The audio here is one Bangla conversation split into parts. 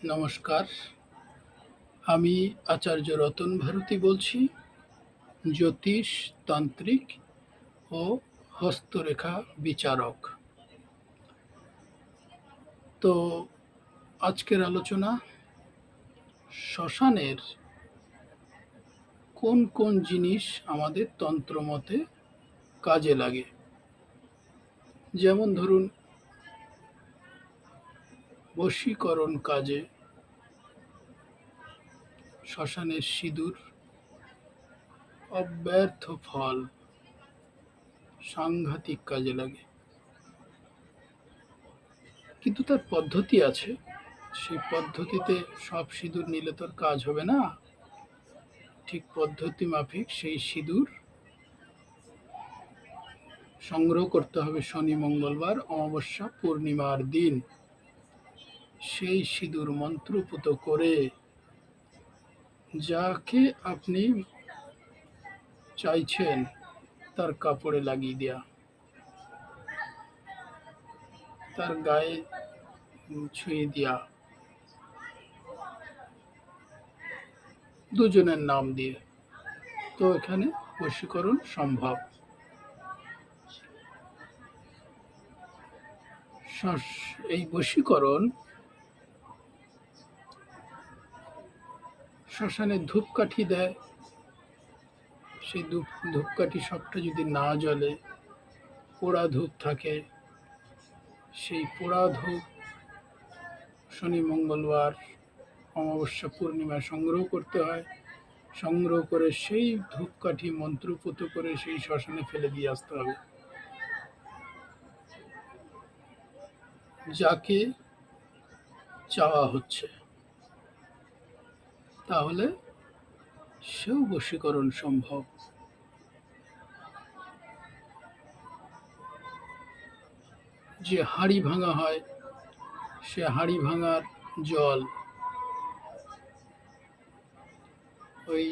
নমস্কার। আমি আচার্য রতন ভারতী বলছি, জ্যোতিষ, তান্ত্রিক ও হস্তরেখা বিচারক। তো আজকের আলোচনা শ্মশানের কোন কোন জিনিস আমাদের তন্ত্রমতে কাজে লাগে। যেমন ধরুন, বশীকরণ কাজে শ্মশানের সিঁদুর অব্যর্থ ফল, সাংঘাতিক কাজে লাগে। কিন্তু তার পদ্ধতি আছে। সেই পদ্ধতিতে সব সিঁদুর নিলে তো আর কাজ হবে না। ঠিক পদ্ধতি মাফিক সেই সিঁদুর সংগ্রহ করতে হবে শনি, মঙ্গলবার, অমাবস্যা, পূর্ণিমার দিন। সেই সিঁদুর মন্ত্রপুত করে যাকে আপনি চাইছেন তার কাপড়ে লাগিয়ে দেয়া, তার গায়ে ছুঁয়ে দেয়া, দুজনের নাম দিয়ে। তো এখানে বশীকরণ সম্ভব। এই বশীকরণ শ্মশানে ধূপকাঠি দেয়। সেই ধূপকাঠি সবটা যদি না জ্বলে, পোড়া ধূপ থাকে, সেই পোড়া ধূপ শনি, মঙ্গলবার, অমাবস্যা, পূর্ণিমা সংগ্রহ করতে হয়। সংগ্রহ করে সেই ধূপকাঠি মন্ত্রপুত করে সেই শ্মশানে ফেলে দিয়ে আসতে হবে। যাকে চাওয়া হচ্ছে, তাহলে সেও বশীকরণ সম্ভব। যে হাঁড়ি ভাঙা হয়, সে হাঁড়ি ভাঙার জল, ওই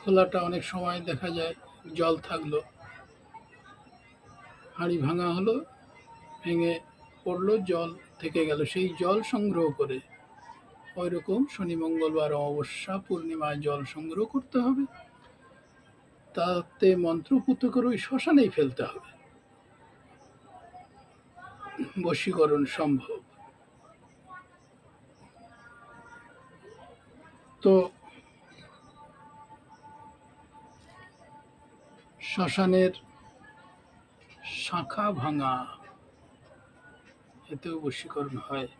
খোলাটা অনেক সময় দেখা যায় জল থাকলো, হাঁড়ি ভাঙা হলো, ভেঙে পড়লো, জল থেকে গেল, সেই জল সংগ্রহ করে ওই রকম শনি, মঙ্গলবার, অমাবস্যা, পূর্ণিমায় জল সংগ্রহ করতে হবে। তাতে মন্ত্রপুত করে ওই শ্মশানেই ফেলতে হবে। বশীকরণ সম্ভব। তো শ্মশানের শাখা ভাঙা, এতেও বশীকরণ হয়।